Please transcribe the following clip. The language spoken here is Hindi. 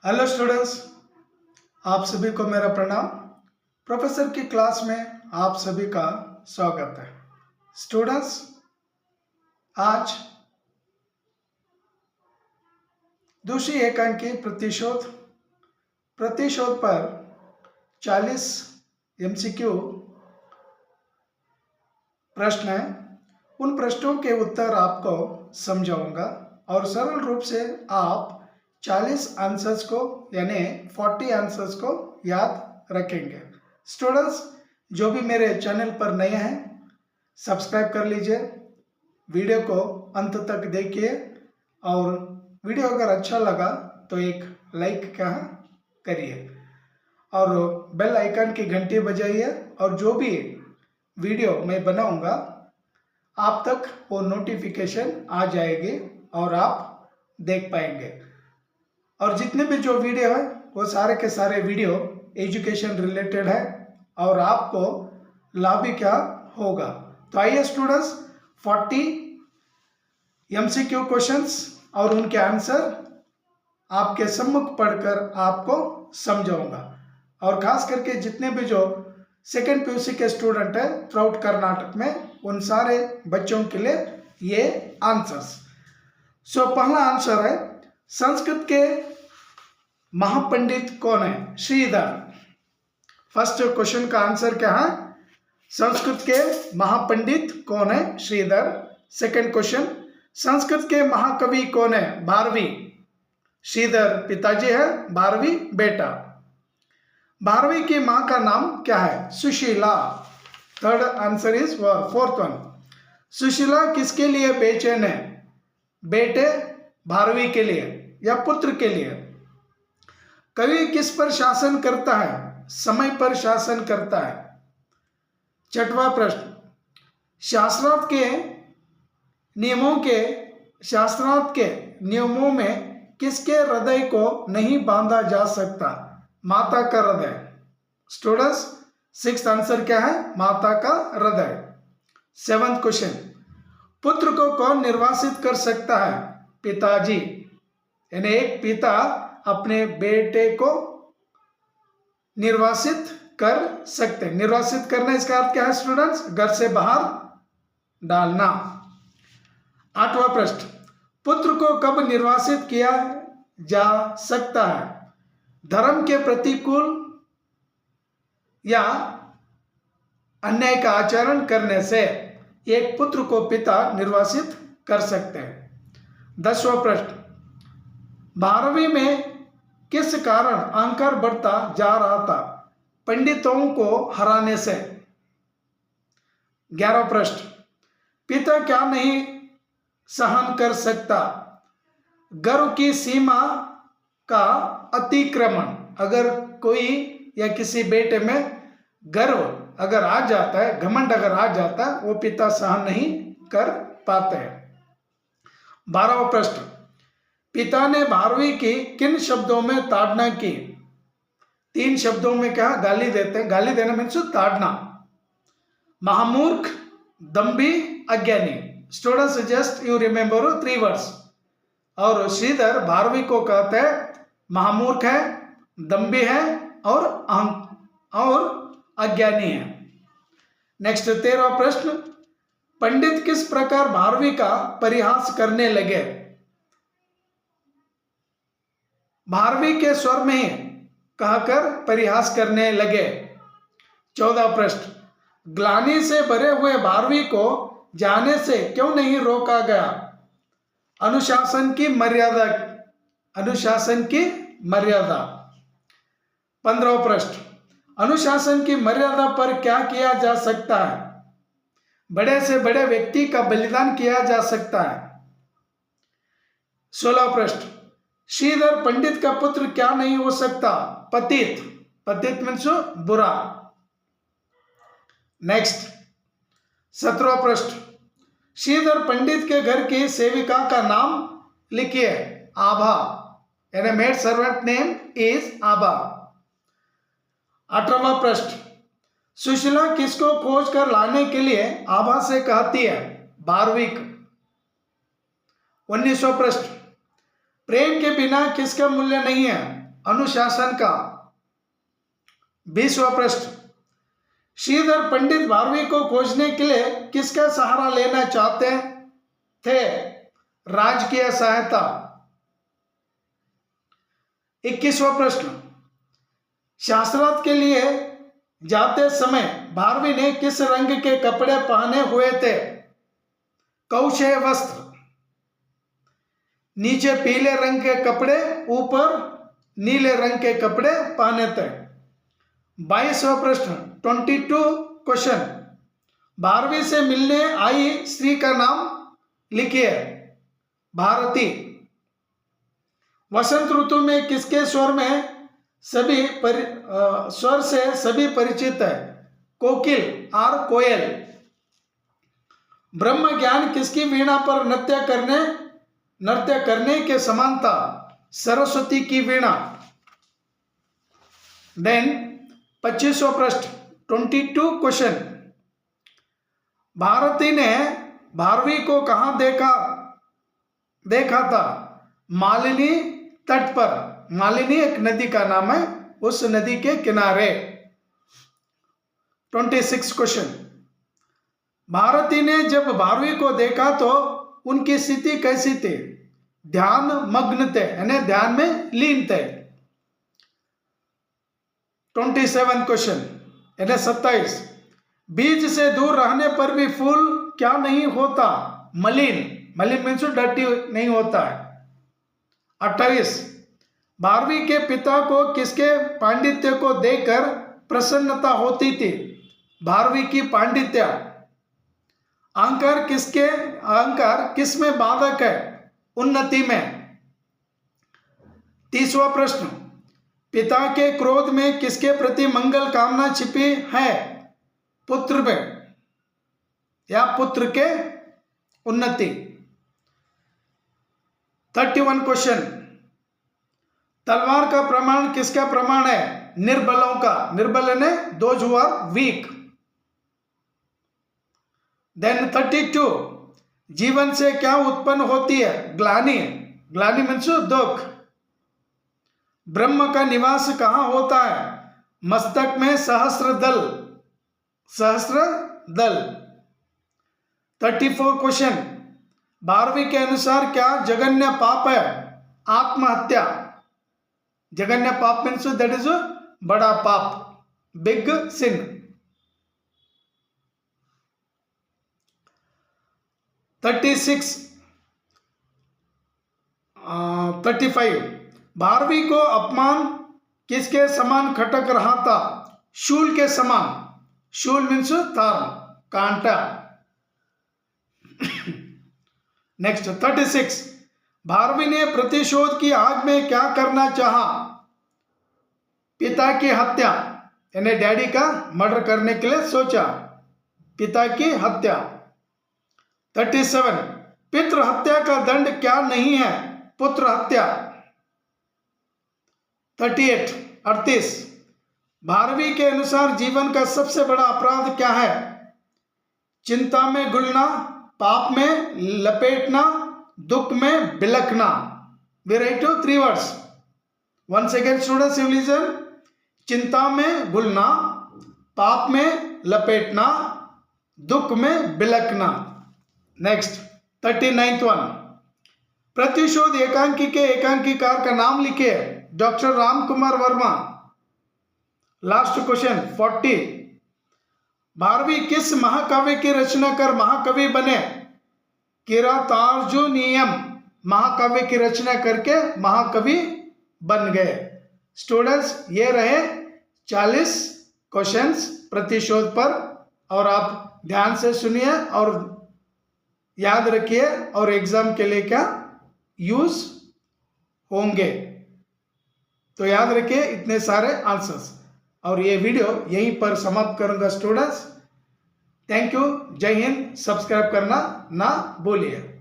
हेलो स्टूडेंट्स, आप सभी को मेरा प्रणाम। प्रोफेसर की क्लास में आप सभी का स्वागत है। स्टूडेंट्स, आज दूसरी एकांकी प्रतिशोध पर 40 एमसीक्यू प्रश्न है। उन प्रश्नों के उत्तर आपको समझाऊंगा और सरल रूप से आप 40 आंसर्स को यानी 40 आंसर्स को याद रखेंगे। स्टूडेंट्स, जो भी मेरे चैनल पर नए हैं सब्सक्राइब कर लीजिए, वीडियो को अंत तक देखिए और वीडियो अगर अच्छा लगा तो एक लाइक करिए और बेल आइकन की घंटी बजाइए और जो भी वीडियो मैं बनाऊंगा आप तक वो नोटिफिकेशन आ जाएगी और आप देख पाएंगे। और जितने भी जो वीडियो है वो सारे के सारे वीडियो एजुकेशन रिलेटेड है और आपको लाभ भी क्या होगा। तो आइए स्टूडेंट्स, 40 एमसीक्यू क्वेश्चंस और उनके आंसर आपके सम्मुख पढ़कर आपको समझाऊंगा। और खास करके जितने भी जो सेकेंड पीयूसी के स्टूडेंट है थ्रू आउट कर्नाटक में, उन सारे बच्चों के लिए ये आंसर्स। सो पहला आंसर है, संस्कृत के महापंडित कौन है? श्रीधर। फर्स्ट क्वेश्चन का आंसर क्या है? संस्कृत के महापंडित कौन है? श्रीधर। सेकंड क्वेश्चन, संस्कृत के महाकवि कौन है? भारवी। श्रीधर पिताजी है, भारवी बेटा। भारवी की मां का नाम क्या है? Sushila. Third answer is fourth one. Sushila किसके लिए बेचैन है? बेटे भारवी के लिए या पुत्र के लिए। कवि किस पर शासन करता है? समय पर शासन करता है। छठवां प्रश्न, शास्त्रार्थ के नियमों में किसके हृदय को नहीं बांधा जा सकता? माता का हृदय। स्टूडेंट्स, सिक्स्थ आंसर क्या है? माता का हृदय। सेवंथ क्वेश्चन, पुत्र को कौन निर्वासित कर सकता है? पिताजी। यानी एक पिता अपने बेटे को निर्वासित कर सकते हैं। निर्वासित करना इसका अर्थ क्या है स्टूडेंट्स? घर से बाहर डालना। आठवां प्रश्न, पुत्र को कब निर्वासित किया जा सकता है? धर्म के प्रतिकूल या अन्याय का आचरण करने से एक पुत्र को पिता निर्वासित कर सकते हैं। 10वां प्रश्न, 12वीं में किस कारण अंकर बढ़ता जा रहा था? पंडितों को हराने से। 11वां प्रश्न, पिता क्या नहीं सहन कर सकता? गर्व की सीमा का अतिक्रमण। अगर कोई या किसी बेटे में गर्व अगर आ जाता है, घमंड अगर आ जाता है, वो पिता सहन नहीं कर पाते हैं। 12वां प्रश्न, पिता ने भारवी की किन शब्दों में ताड़ना की? 3 शब्दों में क्या गाली देते हैं? गाली देना मीन्स ताड़ना। महामूर्ख, दम्भी, अज्ञानी। Students, just you remember 3 words. और श्रीधर भारवी को कहते हैं महामूर्ख है, दम्भी है और अज्ञानी है। नेक्स्ट 13वां प्रश्न, पंडित किस प्रकार भारवी का परिहास करने लगे? भारवी के स्वर में कहकर परिहास करने लगे। 14वां प्रश्न, ग्लानि से भरे हुए भारवी को जाने से क्यों नहीं रोका गया? अनुशासन की मर्यादा। 15वां प्रश्न, अनुशासन की मर्यादा पर क्या किया जा सकता है? बड़े से बड़े व्यक्ति का बलिदान किया जा सकता है। 16वां प्रश्न, श्रीधर पंडित का पुत्र क्या नहीं हो सकता? पतित मीन्स बुरा। नेक्स्ट 17वां प्रश्न, श्रीधर पंडित के घर की सेविका का नाम लिखिए। आभा। यानी मेड सर्वेंट नेम इज आभा। 18वां प्रश्न, सुशीला किसको खोज कर लाने के लिए आभा से कहती है? भारविक। 19वां प्रश्न, प्रेम के बिना किसका मूल्य नहीं है? अनुशासन का। 20वां प्रश्न, श्रीधर पंडित भारवी को खोजने के लिए किसका सहारा लेना चाहते थे? राजकीय सहायता। 21वां प्रश्न, शास्त्रार्थ के लिए जाते समय भारवी ने किस रंग के कपड़े पहने हुए थे? कौशेय वस्त्र। नीचे पीले रंग के कपड़े, ऊपर नीले रंग के कपड़े पहने थे। 22वां प्रश्न 22 क्वेश्चन, भारवी से मिलने आई स्त्री का नाम लिखिए। भारती। वसंत ऋतु में किसके स्वर से सभी परिचित है? कोकिल और कोयल। ब्रह्म ज्ञान किसकी वीणा पर नृत्य करने के समान था? सरस्वती की वीणा। देन 25वां प्रश्न 22 क्वेश्चन, भारती ने भारवी को कहां देखा था? मालिनी तट पर। मालिनी एक नदी का नाम है, उस नदी के किनारे। 26 क्वेश्चन, भारती ने जब भारवी को देखा तो उनकी स्थिति कैसी थी? ध्यान मग्न थे, यानी ध्यान में लीन थे। 27 क्वेश्चन यानी 27, बीज से दूर रहने पर भी फूल क्या नहीं होता? मलिन। मलिन मीन्स डर्टी नहीं होता है। 28, भारवी के पिता को किसके पांडित्य को देखकर प्रसन्नता होती थी? भारवी की पांडित्य। अहंकार किसमें बाधक है? उन्नति में। 30वां प्रश्न, पिता के क्रोध में किसके प्रति मंगल कामना छिपी है? पुत्र में या पुत्र के उन्नति। 31 क्वेश्चन, तलवार का प्रमाण किसका प्रमाण है? निर्बलों का। निर्बल ने those who are weak. Then 32, जीवन से क्या उत्पन्न होती है? ग्लानि। ग्लानि मीन्स दुख। ब्रह्म का निवास कहां होता है? मस्तक में सहस्त्र दल। 34 क्वेश्चन, भारवी के अनुसार क्या जघन्य पाप है? आत्महत्या। जघन्य पाप मीन्स दैट इज बड़ा पाप, बिग सिन। 35, भारवी को अपमान किसके समान खटक रहा था? शूल के समान। शूल मीन्स थॉर्न, कांटा। नेक्स्ट 36, भारवी ने प्रतिशोध की आग में क्या करना चाहा? पिता की हत्या, यानी डैडी का मर्डर करने के लिए सोचा। पिता की हत्या। 37, पितृ हत्या का दंड क्या नहीं है? पुत्र हत्या। 38, भारवी के अनुसार जीवन का सबसे बड़ा अपराध क्या है? चिंता में घुलना, पाप में लपेटना, दुख में बिलखना। We write 3 words. Once again students, सिविलिजन, चिंता में घुलना, पाप में लपेटना, दुख में बिलखना। नेक्स्ट 39th वन, प्रतिशोध एकांकी के एकांकीकार का नाम लिखिए। Doctor Ram Kumar Verma. Last question 40, Bharvi किस महाकाव्य की रचना कर महाकवि बने? किरातार्जुनीयम महाकाव्य की रचना करके महाकवि बन गए। स्टूडेंट्स, ये रहे 40 क्वेश्चंस प्रतिशोध पर, और आप ध्यान से सुनिए और याद रखिए, और एग्जाम के लिए क्या यूज होंगे। तो याद रखिए इतने सारे आंसर्स, और ये वीडियो यहीं पर समाप्त करूंगा स्टूडेंट्स। थैंक यू, जय हिंद। सब्सक्राइब करना ना भूलिए।